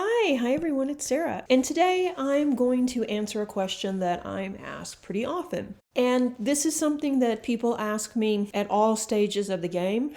Hi everyone, it's Sarah. And today I'm going to answer a question that I'm asked pretty often. And this is something that people ask me at all stages of the game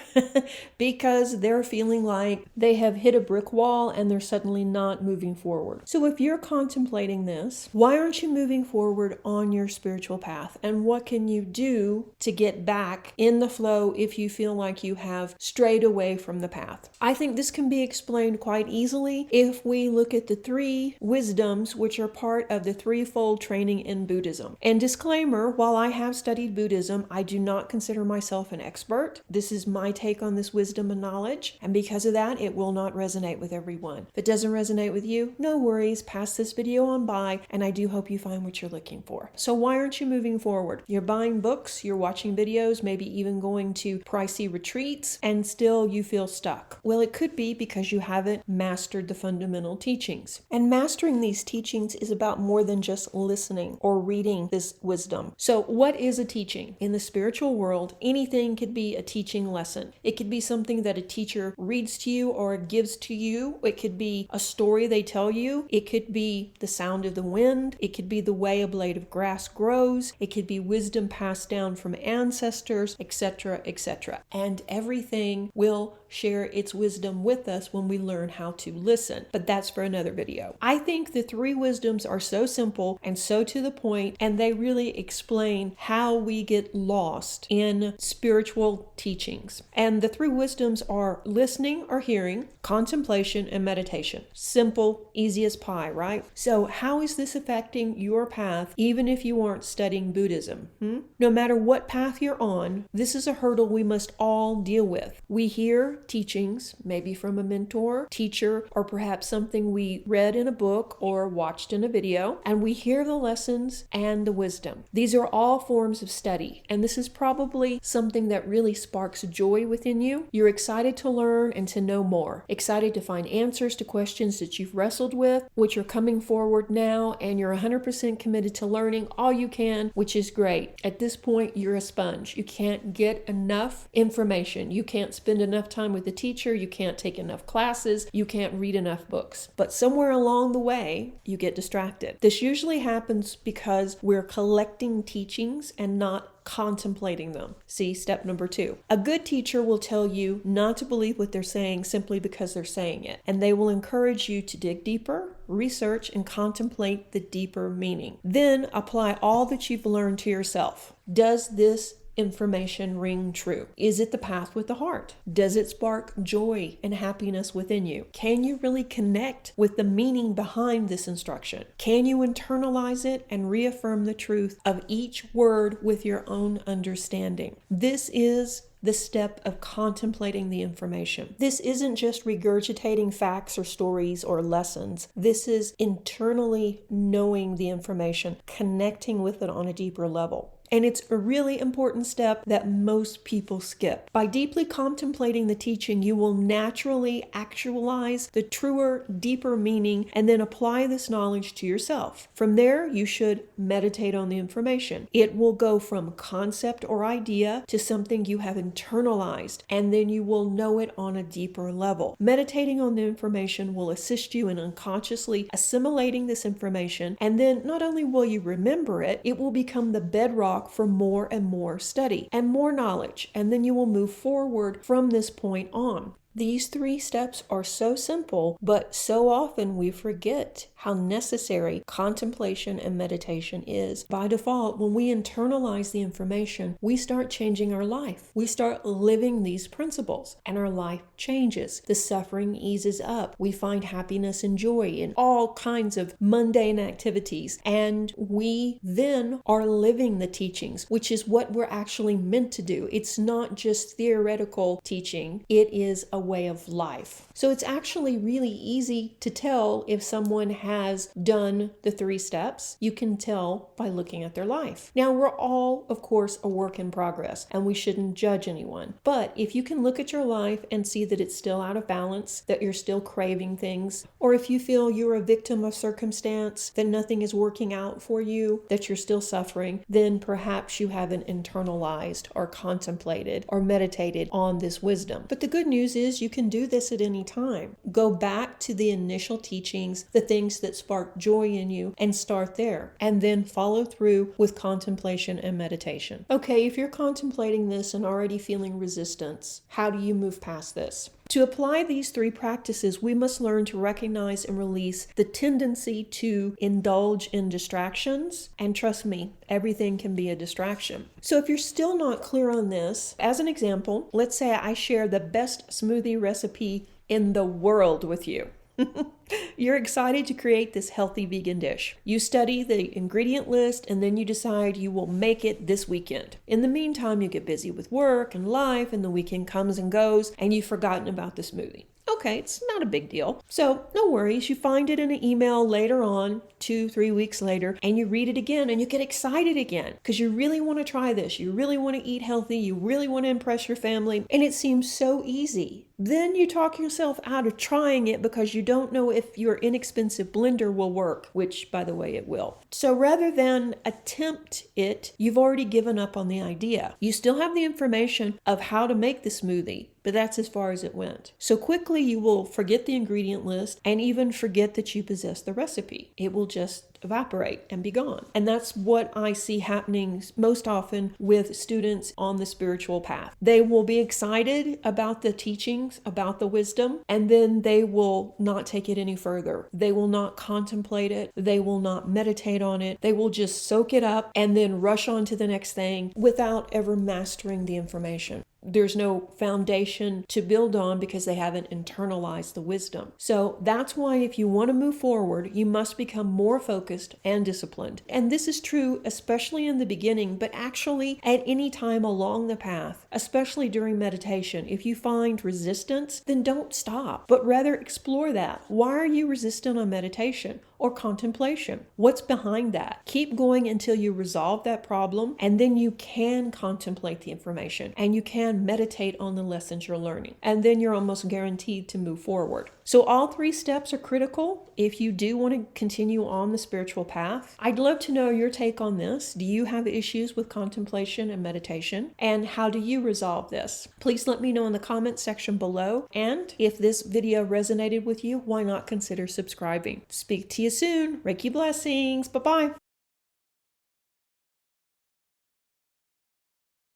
because they're feeling like they have hit a brick wall and they're suddenly not moving forward. So if you're contemplating this, why aren't you moving forward on your spiritual path? And what can you do to get back in the flow if you feel like you have strayed away from the path? I think this can be explained quite easily if we look at the three wisdoms, which are part of the threefold training in Buddhism. And disclaimer, while I have studied Buddhism, I do not consider myself an expert. This is my take on this wisdom and knowledge, and because of that, it will not resonate with everyone. If it doesn't resonate with you, no worries, pass this video on by, and I do hope you find what you're looking for. So why aren't you moving forward? You're buying books, you're watching videos, maybe even going to pricey retreats, and still you feel stuck. Well, it could be because you haven't mastered the fundamental teachings. And mastering these teachings is about more than just listening or reading this wisdom. So what is a teaching? In the spiritual world, anything could be a teaching lesson. It could be something that a teacher reads to you or gives to you. It could be a story they tell you. It could be the sound of the wind. It could be the way a blade of grass grows. It could be wisdom passed down from ancestors, etc., etc. And everything will share its wisdom with us when we learn how to listen. But that's for another video. I think the three wisdoms are so simple and so to the point, and they really explain how we get lost in spiritual teachings. And the three wisdoms are listening or hearing, contemplation, and meditation. Simple, easy as pie, right? So how is this affecting your path even if you aren't studying Buddhism? No matter what path you're on, this is a hurdle we must all deal with. We hear teachings, maybe from a mentor, teacher, or perhaps something we read in a book or watched in a video, and we hear the lessons and the wisdom. These are all forms of study, and this is probably something that really sparks joy within you. You're excited to learn and to know more, excited to find answers to questions that you've wrestled with, which are coming forward now, and you're 100% committed to learning all you can, which is great. At this point, you're a sponge. You can't get enough information. You can't spend enough time with the teacher. You can't take enough classes. You can't read enough books. But somewhere along the way, you get distracted. This usually happens because we're collecting teachings and not contemplating them. See, step number 2. A good teacher will tell you not to believe what they're saying simply because they're saying it. And they will encourage you to dig deeper, research, and contemplate the deeper meaning. Then apply all that you've learned to yourself. Does this information ring true? Is it the path with the heart? Does it spark joy and happiness within you? Can you really connect with the meaning behind this instruction? Can you internalize it and reaffirm the truth of each word with your own understanding? This is the step of contemplating the information. This isn't just regurgitating facts or stories or lessons. This is internally knowing the information, connecting with it on a deeper level. And it's a really important step that most people skip. By deeply contemplating the teaching, you will naturally actualize the truer, deeper meaning and then apply this knowledge to yourself. From there, you should meditate on the information. It will go from concept or idea to something you have internalized, and then you will know it on a deeper level. Meditating on the information will assist you in unconsciously assimilating this information, and then not only will you remember it, it will become the bedrock for more and more study and more knowledge, and then you will move forward from this point on. These 3 steps are so simple, but so often we forget how necessary contemplation and meditation is. By default, when we internalize the information, we start changing our life. We start living these principles, and our life changes. The suffering eases up. We find happiness and joy in all kinds of mundane activities, and we then are living the teachings, which is what we're actually meant to do. It's not just theoretical teaching. It is a way of life. So it's actually really easy to tell if someone has done the 3 steps. You can tell by looking at their life. Now, we're all, of course, a work in progress, and we shouldn't judge anyone. But if you can look at your life and see that it's still out of balance, that you're still craving things, or if you feel you're a victim of circumstance, that nothing is working out for you, that you're still suffering, then perhaps you haven't internalized or contemplated or meditated on this wisdom. But the good news is is you can do this at any time. Go back to the initial teachings, the things that spark joy in you, and start there. And then follow through with contemplation and meditation. Okay, if you're contemplating this and already feeling resistance, how do you move past this? To apply these 3 practices, we must learn to recognize and release the tendency to indulge in distractions. And trust me, everything can be a distraction. So if you're still not clear on this, as an example, let's say I share the best smoothie recipe in the world with you. You're excited to create this healthy vegan dish. You study the ingredient list and then you decide you will make it this weekend. In the meantime, you get busy with work and life, and the weekend comes and goes and you've forgotten about the smoothie. Okay, it's not a big deal. So no worries, you find it in an email later on, 2-3 weeks later, and you read it again and you get excited again because you really want to try this. You really want to eat healthy. You really want to impress your family. And it seems so easy. Then you talk yourself out of trying it because you don't know if your inexpensive blender will work, which, by the way, it will. So rather than attempt it, you've already given up on the idea. You still have the information of how to make the smoothie, but that's as far as it went. So quickly you will forget the ingredient list and even forget that you possess the recipe. It will just evaporate and be gone. And that's what I see happening most often with students on the spiritual path. They will be excited about the teachings, about the wisdom, and then they will not take it any further. They will not contemplate it. They will not meditate on it. They will just soak it up and then rush on to the next thing without ever mastering the information. There's no foundation to build on because they haven't internalized the wisdom. So that's why if you want to move forward, you must become more focused and disciplined. And this is true especially in the beginning, but actually at any time along the path, especially during meditation. If you find resistance, then don't stop, but rather explore that. Why are you resistant on meditation or contemplation? What's behind that? Keep going until you resolve that problem, and then you can contemplate the information and you can meditate on the lessons you're learning. And then you're almost guaranteed to move forward. So all 3 steps are critical if you do want to continue on the spiritual path. I'd love to know your take on this. Do you have issues with contemplation and meditation? And how do you resolve this? Please let me know in the comments section below. And if this video resonated with you, why not consider subscribing? Speak to you soon. Reiki blessings. Bye-bye.